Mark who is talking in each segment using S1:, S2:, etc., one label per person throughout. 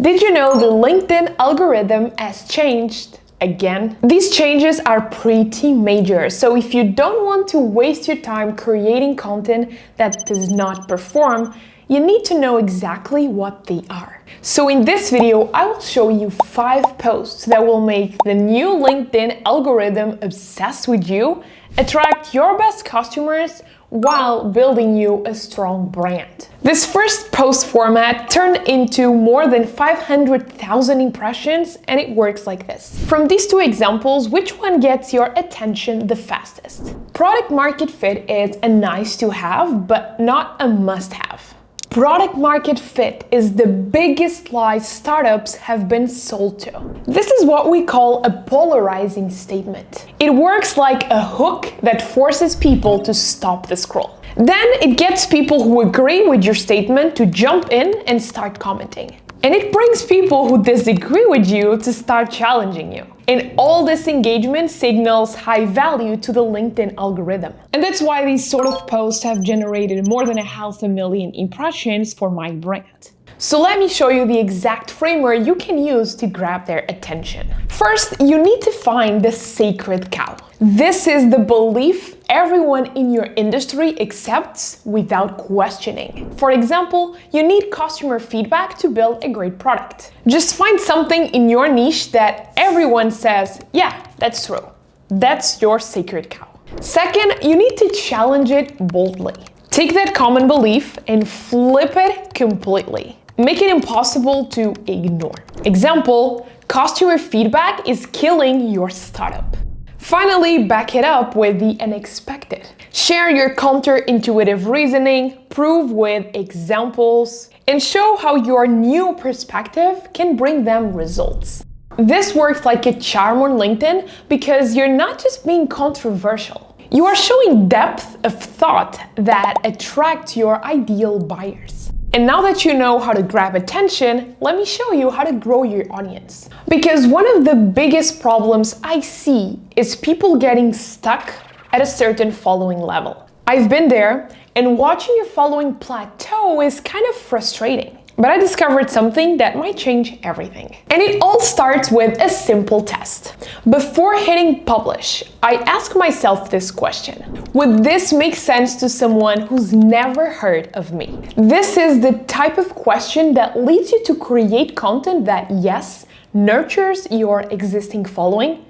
S1: Did you know the LinkedIn algorithm has changed again? These changes are pretty major, so if you don't want to waste your time creating content that does not perform, you need to know exactly what they are. So in this video, I will show you 5 posts that will make the new LinkedIn algorithm obsessed with you, attract your best customers, while building you a strong brand. This first post format turned into more than 500,000 impressions, and it works like this. From these 2 examples, which one gets your attention the fastest? Product market fit is a nice to have, but not a must have. Product market fit is the biggest lie startups have been sold to. This is what we call a polarizing statement. It works like a hook that forces people to stop the scroll. Then it gets people who agree with your statement to jump in and start commenting. And it brings people who disagree with you to start challenging you. And all this engagement signals high value to the LinkedIn algorithm. And that's why these sort of posts have generated more than 500,000 impressions for my brand. So let me show you the exact framework you can use to grab their attention. First, you need to find the sacred cow. This is the belief everyone in your industry accepts without questioning. For example, you need customer feedback to build a great product. Just find something in your niche that everyone says, yeah, that's true. That's your sacred cow. Second, you need to challenge it boldly. Take that common belief and flip it completely. Make it impossible to ignore. Example, customer feedback is killing your startup. Finally, back it up with the unexpected. Share your counterintuitive reasoning, prove with examples, and show how your new perspective can bring them results. This works like a charm on LinkedIn because you're not just being controversial. You are showing depth of thought that attracts your ideal buyers. And now that you know how to grab attention, let me show you how to grow your audience. Because one of the biggest problems I see is people getting stuck at a certain following level. I've been there, and watching your following plateau is kind of frustrating. But I discovered something that might change everything. And it all starts with a simple test. Before hitting publish, I ask myself this question: would this make sense to someone who's never heard of me? This is the type of question that leads you to create content that, yes, nurtures your existing following,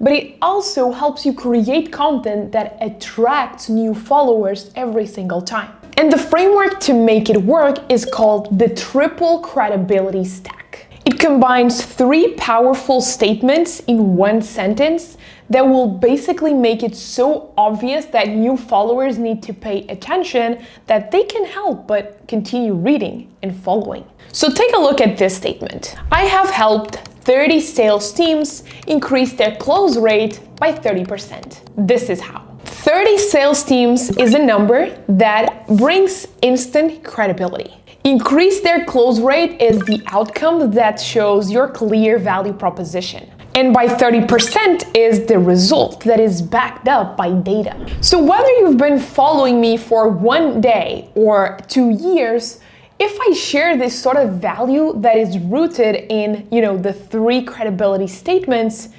S1: but it also helps you create content that attracts new followers every single time. And the framework to make it work is called the triple credibility stack. It combines 3 powerful statements in one sentence that will basically make it so obvious that new followers need to pay attention that they can help but continue reading and following. So take a look at this statement. I have helped 30 sales teams increase their close rate by 30%. This is how. 30 sales teams is a number that brings instant credibility. Increase their close rate is the outcome that shows your clear value proposition. And by 30% is the result that is backed up by data. So whether you've been following me for 1 day or 2 years, if I share this sort of value that is rooted in, the 3 credibility statements,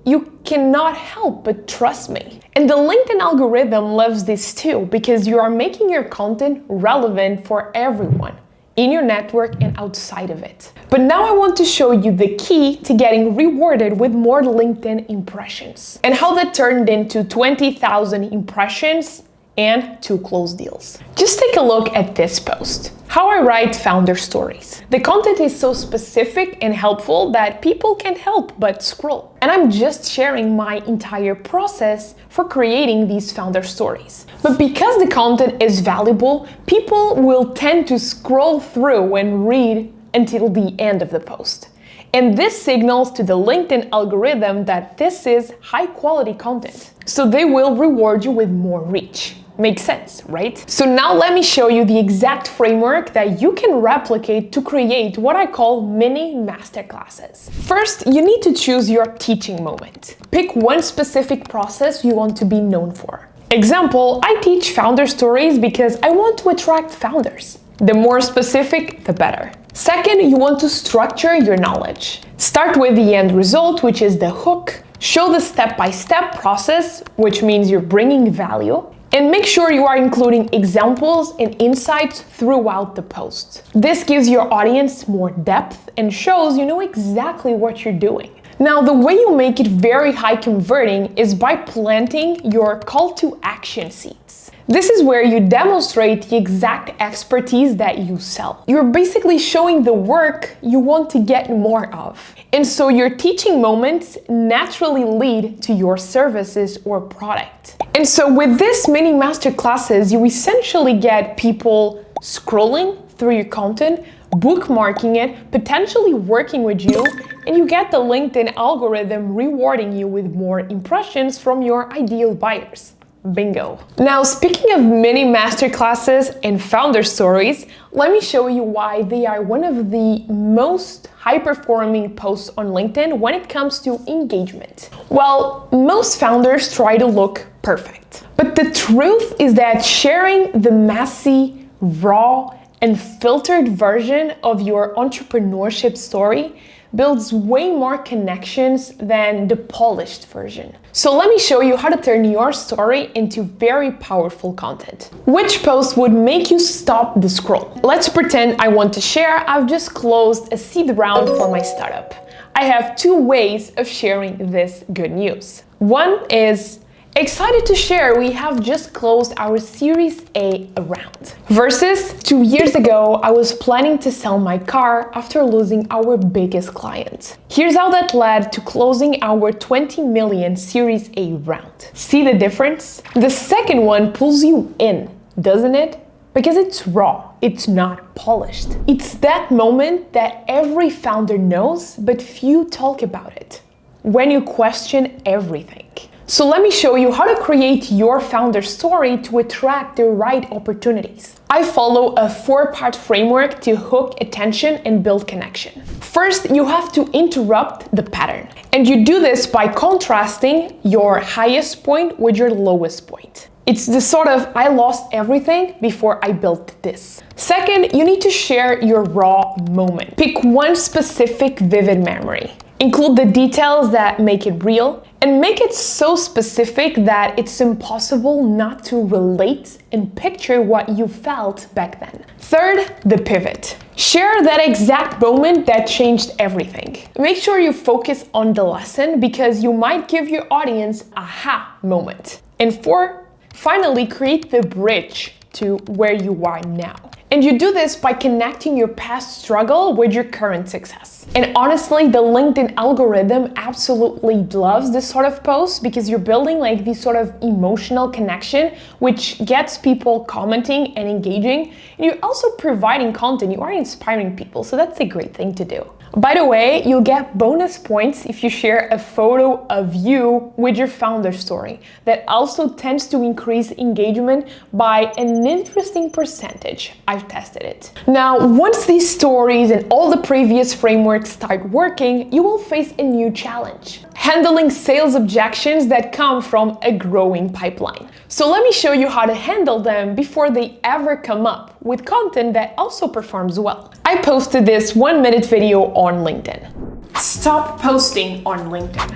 S1: you cannot help but trust me. And the LinkedIn algorithm loves this too, because you are making your content relevant for everyone in your network and outside of it. But now I want to show you the key to getting rewarded with more LinkedIn impressions and how that turned into 20,000 impressions and 2 closed deals. Just take a look at this post. How I write founder stories. The content is so specific and helpful that people can't help but scroll. And I'm just sharing my entire process for creating these founder stories. But because the content is valuable, people will tend to scroll through and read until the end of the post. And this signals to the LinkedIn algorithm that this is high quality content. So they will reward you with more reach. Makes sense, right? So now let me show you the exact framework that you can replicate to create what I call mini masterclasses. First, you need to choose your teaching moment. Pick one specific process you want to be known for. Example, I teach founder stories because I want to attract founders. The more specific, the better. Second, you want to structure your knowledge. Start with the end result, which is the hook. Show the step-by-step process, which means you're bringing value. And make sure you are including examples and insights throughout the post. This gives your audience more depth and shows you know exactly what you're doing. Now, the way you make it very high converting is by planting your call to action seeds. This is where you demonstrate the exact expertise that you sell. You're basically showing the work you want to get more of. And so your teaching moments naturally lead to your services or product. And so with this mini masterclasses, you essentially get people scrolling through your content, bookmarking it, potentially working with you, and you get the LinkedIn algorithm rewarding you with more impressions from your ideal buyers. Bingo. Now, speaking of mini masterclasses and founder stories, let me show you why they are one of the most high-performing posts on LinkedIn when it comes to engagement. Well, most founders try to look perfect. But the truth is that sharing the messy, raw, and filtered version of your entrepreneurship story builds way more connections than the polished version. So let me show you how to turn your story into very powerful content. Which post would make you stop the scroll? Let's pretend I want to share I've just closed a seed round for my startup. I have two ways of sharing this good news. One is, excited to share we have just closed our Series A round. Versus 2 years ago, I was planning to sell my car after losing our biggest client. Here's how that led to closing our 20 million Series A round. See the difference? The second one pulls you in, doesn't it? Because it's raw, it's not polished. It's that moment that every founder knows, but few talk about it. When you question everything. So let me show you how to create your founder story to attract the right opportunities. I follow a 4-part framework to hook attention and build connection. First, you have to interrupt the pattern. And you do this by contrasting your highest point with your lowest point. It's the sort of, I lost everything before I built this. Second, you need to share your raw moment. Pick one specific vivid memory. Include the details that make it real, and make it so specific that it's impossible not to relate and picture what you felt back then. Third, the pivot. Share that exact moment that changed everything. Make sure you focus on the lesson because you might give your audience a aha moment. And four, finally, create the bridge to where you are now. And you do this by connecting your past struggle with your current success. And honestly, the LinkedIn algorithm absolutely loves this sort of post because you're building like this sort of emotional connection, which gets people commenting and engaging. And you're also providing content, you are inspiring people. So that's a great thing to do. By the way, you'll get bonus points if you share a photo of you with your founder story. That also tends to increase engagement by an interesting percentage. I've tested it. Now, once these stories and all the previous frameworks start working, you will face a new challenge. Handling sales objections that come from a growing pipeline. So let me show you how to handle them before they ever come up with content that also performs well. I posted this 1-minute video on LinkedIn. Stop posting on LinkedIn.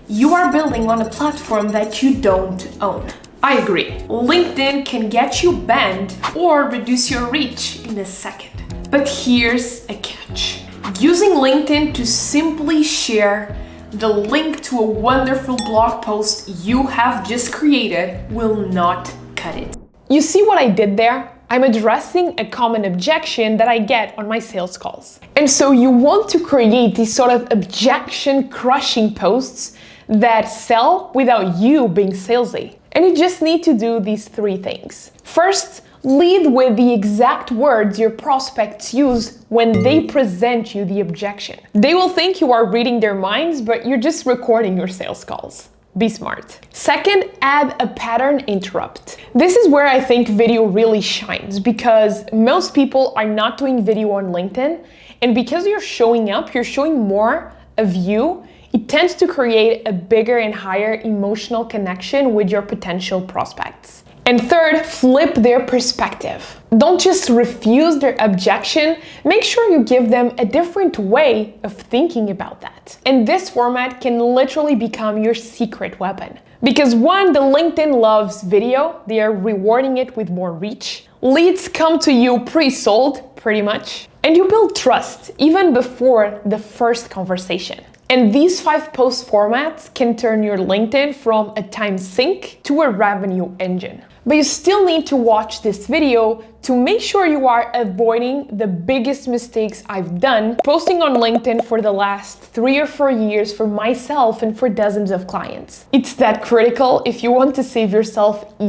S1: You are building on a platform that you don't own. I agree. LinkedIn can get you banned or reduce your reach in a second. But here's a catch. Using LinkedIn to simply share the link to a wonderful blog post you have just created will not cut it. You see what I did there? I'm addressing a common objection that I get on my sales calls. And so you want to create these sort of objection-crushing posts that sell without you being salesy. And you just need to do these 3 things. First, lead with the exact words your prospects use when they present you the objection. They will think you are reading their minds, but you're just recording your sales calls. Be smart. Second, add a pattern interrupt. This is where I think video really shines because most people are not doing video on LinkedIn, and because you're showing up, you're showing more of you, it tends to create a bigger and higher emotional connection with your potential prospects. And third, flip their perspective. Don't just refuse their objection, make sure you give them a different way of thinking about that. And this format can literally become your secret weapon. Because one, the LinkedIn loves video, they are rewarding it with more reach. Leads come to you pre-sold, pretty much. And you build trust even before the first conversation. And these 5 post formats can turn your LinkedIn from a time sink to a revenue engine. But you still need to watch this video to make sure you are avoiding the biggest mistakes I've done posting on LinkedIn for the last 3 or 4 years for myself and for dozens of clients. It's that critical if you want to save yourself